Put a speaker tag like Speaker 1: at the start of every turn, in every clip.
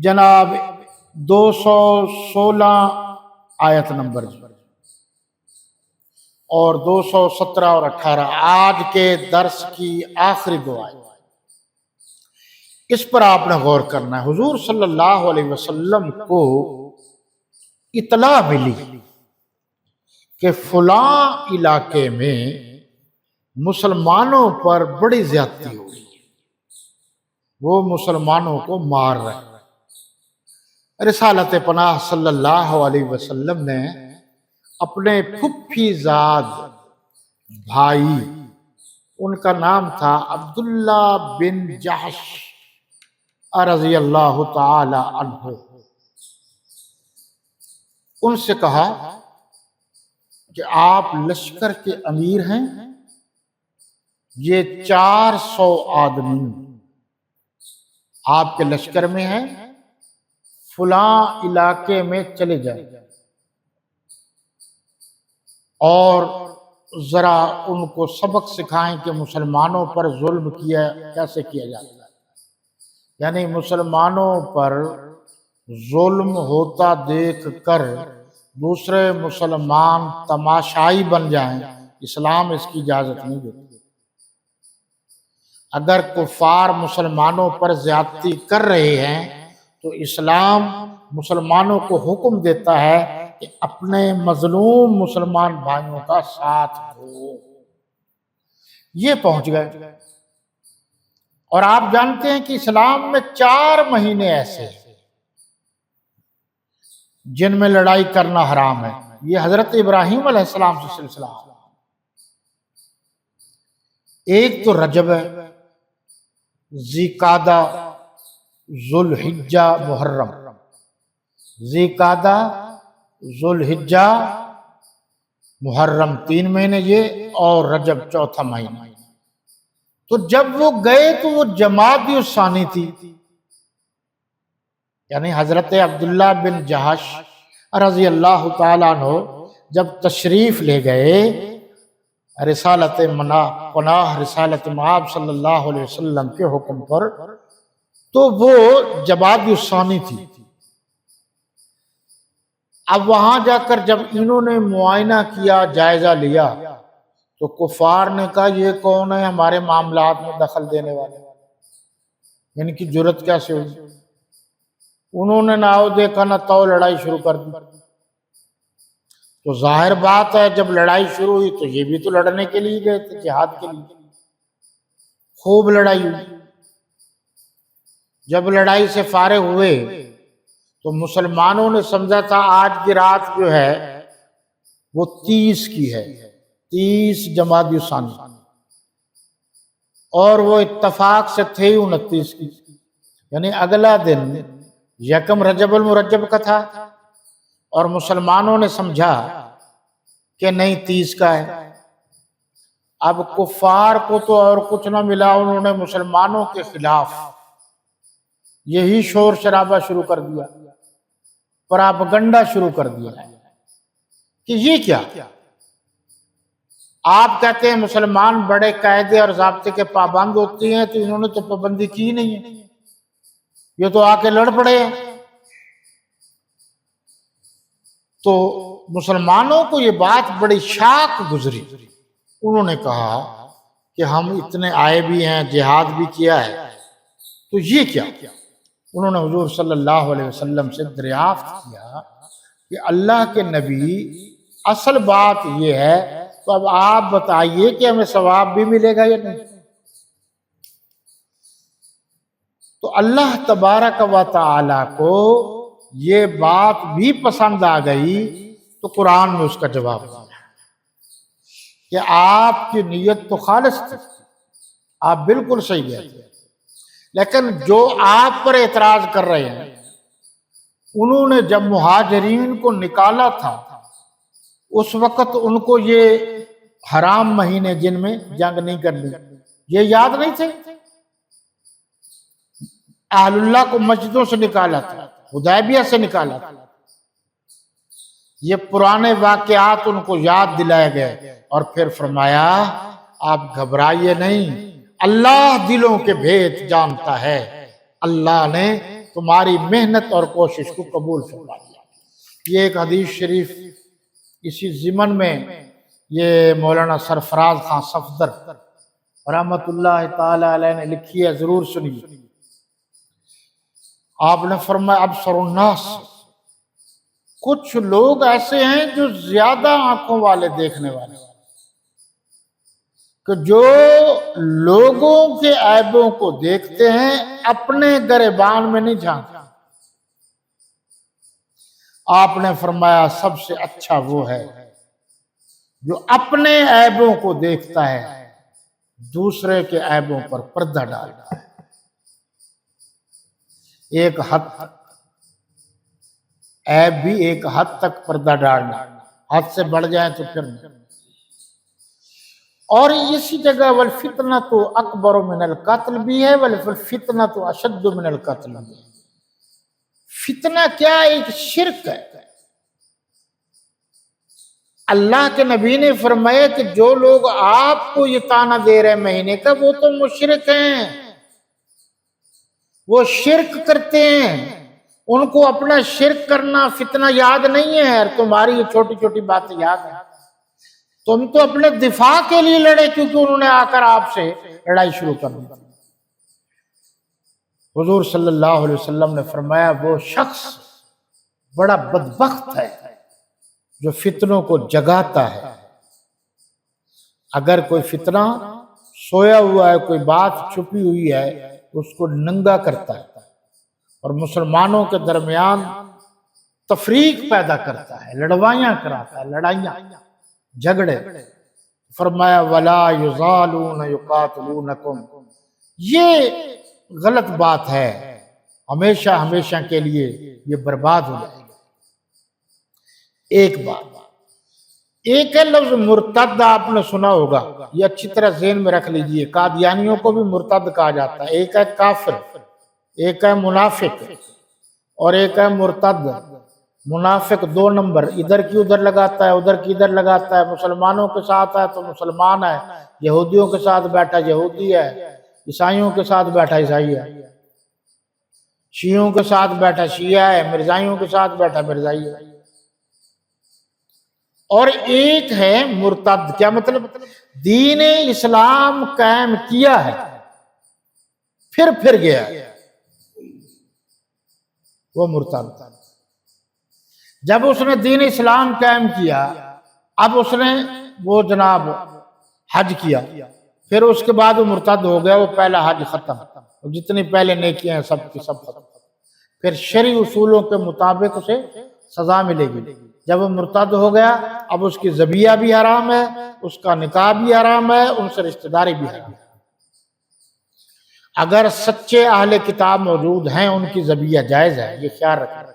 Speaker 1: جناب 216 آیت نمبر اور 217 اور 18 آج کے درس کی آخری دو آیت، اس پر آپ نے غور کرنا ہے۔ حضور صلی اللہ علیہ وسلم کو اطلاع ملی کہ فلاں علاقے میں مسلمانوں پر بڑی زیادتی ہو رہی ہے، وہ مسلمانوں کو مار رہے ہیں۔ رسالت پناہ صلی اللہ علیہ وسلم نے اپنے پھپھی زاد بھائی، ان کا نام تھا عبداللہ بن جحش رضی اللہ تعالی عنہ، ان سے کہا کہ آپ لشکر کے امیر ہیں، یہ 400 آدمی آپ کے لشکر میں ہیں، فلاں علاقے میں چلے جائیں اور ذرا ان کو سبق سکھائیں کہ مسلمانوں پر ظلم کیسے کیا جاتا ہے، یعنی مسلمانوں پر ظلم ہوتا دیکھ کر دوسرے مسلمان تماشائی بن جائیں، اسلام اس کی اجازت نہیں دیتا۔ اگر کفار مسلمانوں پر زیادتی کر رہے ہیں تو اسلام مسلمانوں کو حکم دیتا ہے کہ اپنے مظلوم مسلمان بھائیوں کا ساتھ دو۔ یہ پہنچ گئے، اور آپ جانتے ہیں کہ اسلام میں 4 مہینے ایسے ہیں جن میں لڑائی کرنا حرام ہے۔ یہ حضرت ابراہیم علیہ السلام سے سلسلہ ہے۔ ایک تو رجب ہے، ذی-قعدہ، ذوالحجہ، محرم۔ ذی-قعدہ، ذوالحجہ، محرم 3 مہینے یہ، اور رجب 4تھا مہینہ۔ تو جب وہ گئے تو وہ جمادی الثانی تھی، یعنی حضرت عبداللہ بن جحش رضی اللہ تعالیٰ عنہ جب تشریف لے گئے رسالت پناہ رسالت مآب صلی اللہ علیہ وسلم کے حکم پر، تو وہ جمادی الثانی تھی۔ اب وہاں جا کر جب انہوں نے معائنہ کیا، جائزہ لیا، تو کفار نے کہا یہ کون ہے ہمارے معاملات میں دخل دینے والے، ان کی جرت کیسے ہوئی؟ انہوں نے نہ دیکھا نہ تو لڑائی شروع کر دی۔ تو ظاہر بات ہے جب لڑائی شروع ہوئی تو یہ بھی تو لڑنے کے لیے گئے تھے، جہاد کے لیے۔ خوب لڑائی ہوئی۔ جب لڑائی سے فارغ ہوئے تو مسلمانوں نے سمجھا تھا آج کی رات جو ہے وہ 30 کی ہے، 30 جمادی الثانی، اور وہ اتفاق سے تھے 29 کی، یعنی اگلا دن یکم رجب المرجب کا تھا، اور مسلمانوں نے سمجھا کہ نہیں 30 کا ہے۔ اب کفار کو تو اور کچھ نہ ملا، انہوں نے مسلمانوں کے خلاف یہی شور شرابہ شروع کر دیا، پراپگنڈا شروع کر دیا کہ یہ کیا، آپ کہتے ہیں مسلمان بڑے قاعدے اور ضابطے کے پابند ہوتے ہیں، تو انہوں نے تو پابندی کی نہیں ہے، یہ تو آ کے لڑ پڑے ہیں۔ تو مسلمانوں کو یہ بات بڑی شاق گزری، انہوں نے کہا کہ ہم اتنے آئے بھی ہیں، جہاد بھی کیا ہے، تو یہ کیا؟ انہوں نے حضور صلی اللہ علیہ وسلم سے دریافت کیا کہ اللہ کے نبی اصل بات یہ ہے، تو اب آپ بتائیے کہ ہمیں ثواب بھی ملے گا یا نہیں؟ تو اللہ تبارک و تعالی کو یہ بات بھی پسند آ گئی، تو قرآن میں اس کا جواب دیا کہ آپ کی نیت تو خالص تھی، آپ بالکل صحیح گئے تھے، لیکن جو آپ پر اعتراض کر رہے ہیں، انہوں نے جب مہاجرین کو نکالا تھا اس وقت ان کو یہ حرام مہینے جن میں جنگ نہیں کرنی یہ یاد نہیں تھے؟ اہل اللہ کو مسجدوں سے نکالا تھا، حدیبیہ سے نکالا تھا، یہ پرانے واقعات ان کو یاد دلائے گئے، اور پھر فرمایا آپ گھبرائیے نہیں، اللہ دلوں کے بھید جانتا ہے، اللہ نے تمہاری محنت اور کوشش کو قبول فرما لیا۔ یہ ایک حدیث شریف اسی ضمن میں یہ مولانا سرفراز خان صفدر رحمۃ اللہ تعالی علیہ نے لکھی ہے، ضرور سنیے۔ آپ نے فرمایا ابصر الناس، کچھ لوگ ایسے ہیں جو زیادہ آنکھوں والے دیکھنے والے، کہ جو لوگوں کے عیبوں کو دیکھتے ہیں، اپنے گریبان میں نہیں جھانکتے۔ آپ نے فرمایا سب سے اچھا وہ ہے جو اپنے عیبوں کو دیکھتا ہے، دوسرے کے عیبوں پر پردہ ڈالتا ہے۔ ایک حد عیب بھی ایک حد تک پردہ ڈالنا، حد سے بڑھ جائے تو پھر نہیں۔ اور اسی جگہ والفتنۃ اکبر من القتل بھی ہے، والفتنۃ اشد من القتل بھی ہے۔ فتنہ کیا؟ ایک شرک ہے۔ اللہ کے نبی نے فرمایا کہ جو لوگ آپ کو یہ طعنہ دے رہے مہینے کا، وہ تو مشرک ہیں، وہ شرک کرتے ہیں، ان کو اپنا شرک کرنا فتنہ یاد نہیں ہے، اور تمہاری یہ چھوٹی چھوٹی باتیں یاد ہیں۔ تم تو اپنے دفاع کے لیے لڑے، کیونکہ انہوں نے آ کر آپ سے لڑائی شروع کر دی۔ حضور صلی اللہ علیہ وسلم نے فرمایا وہ شخص بڑا بدبخت ہے جو فتنوں کو جگاتا ہے۔ اگر کوئی فتنہ سویا ہوا ہے، کوئی بات چھپی ہوئی ہے، اس کو ننگا کرتا ہے اور مسلمانوں کے درمیان تفریق پیدا کرتا ہے، لڑوائیاں کراتا ہے، لڑائیاں جھگڑے۔ فرمایا وَلَا يُزَالُونَ يُقَاتِلُونَكُمْ، یہ غلط بات ہے، ہمیشہ ہمیشہ کے لیے یہ برباد ہو جائے گا۔ ایک بات، ایک ہے لفظ مرتد، آپ نے سنا ہوگا، یہ اچھی طرح ذہن میں رکھ لیجئے، قادیانیوں کو بھی مرتد کہا جاتا ہے۔ ایک ہے کافر، ایک ہے منافق، اور ایک ہے مرتد۔ منافق دو نمبر، ادھر کی ادھر لگاتا ہے، ادھر کی ادھر لگاتا ہے، مسلمانوں کے ساتھ ہے تو مسلمان ہے، یہودیوں کے ساتھ بیٹھا یہودی ہے، عیسائیوں کے ساتھ بیٹھا عیسائی ہے، شیعوں کے ساتھ بیٹھا شیعہ ہے، مرزائیوں کے ساتھ بیٹھا مرزائی ہے۔ اور ایک ہے مرتد، کیا مطلب؟ دین اسلام قائم کیا ہے پھر گیا، وہ مرتد۔ جب اس نے دین اسلام قائم کیا، اب اس نے وہ جناب حج کیا، پھر اس کے بعد وہ مرتد ہو گیا، وہ پہلا حج ختم، جتنی پہلے نیکیاں ہیں سب کی سب ختم، پھر شرعی اصولوں کے مطابق اسے سزا ملے گی۔ جب وہ مرتد ہو گیا، اب اس کی ذبیحہ بھی حرام ہے، اس کا نکاح بھی حرام ہے، ان سے رشتہ داری بھی حرام ہے۔ اگر سچے اہل کتاب موجود ہیں، ان کی ذبیحہ جائز ہے، یہ خیال رکھیں۔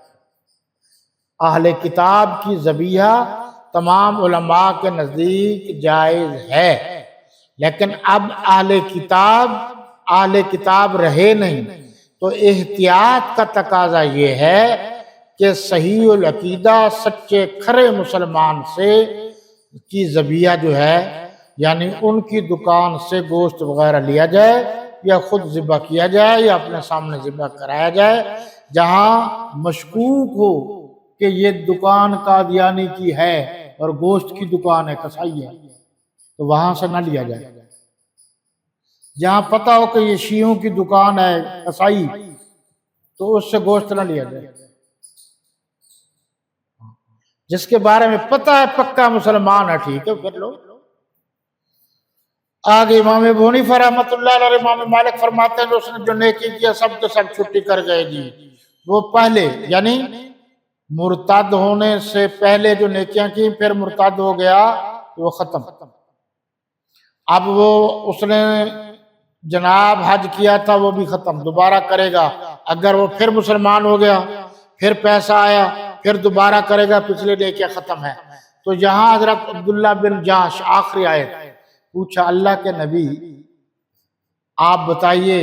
Speaker 1: اہل کتاب کی ذبیحہ تمام علماء کے نزدیک جائز ہے، لیکن اب اہل کتاب رہے نہیں، تو احتیاط کا تقاضا یہ ہے کہ صحیح العقیدہ سچے کھرے مسلمان سے کی ذبیحہ جو ہے، یعنی ان کی دکان سے گوشت وغیرہ لیا جائے، یا خود ذبح کیا جائے، یا اپنے سامنے ذبح کرایا جائے۔ جہاں مشکوک ہو کہ یہ دکان قادیانی کی ہے اور گوشت کی دکان ہے، کسائی ہے، تو وہاں سے نہ لیا جائے۔ جہاں پتہ ہو کہ یہ شیعوں کی دکان ہے، کسائی، تو اس سے گوشت نہ لیا جائے۔ جس کے بارے میں پتہ ہے پکا مسلمان ہے، ٹھیک ہے، پھر لو۔ آگے امام ابو حنیفہ رحمۃ اللہ علیہ، امام مالک فرماتے ہیں اس نے جو نیکی کیا سب کے سب چھٹی کر گئے جی۔ وہ پہلے یعنی مرتد ہونے سے پہلے جو نیکیاں کی، پھر مرتد ہو گیا تو وہ ختم۔ اب وہ اس نے جناب حج کیا تھا، وہ بھی ختم، دوبارہ کرے گا۔ اگر وہ پھر مسلمان ہو گیا، پھر پیسہ آیا، پھر دوبارہ کرے گا، پچھلے نیکیاں ختم ہے۔ تو یہاں حضرت عبداللہ بن جاش آخری آیت پوچھا، اللہ کے نبی آپ بتائیے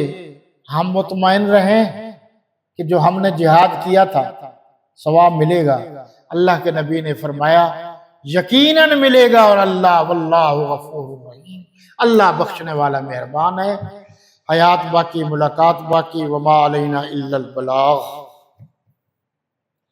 Speaker 1: ہم مطمئن رہیں کہ جو ہم نے جہاد کیا تھا ثواب ملے گا؟ اللہ کے نبی نے فرمایا یقیناً ملے گا، اور اللہ واللہ غفور رحیم، اللہ بخشنے والا مہربان ہے۔ حیات باقی، ملاقات باقی، وما علینا الا البلاغ۔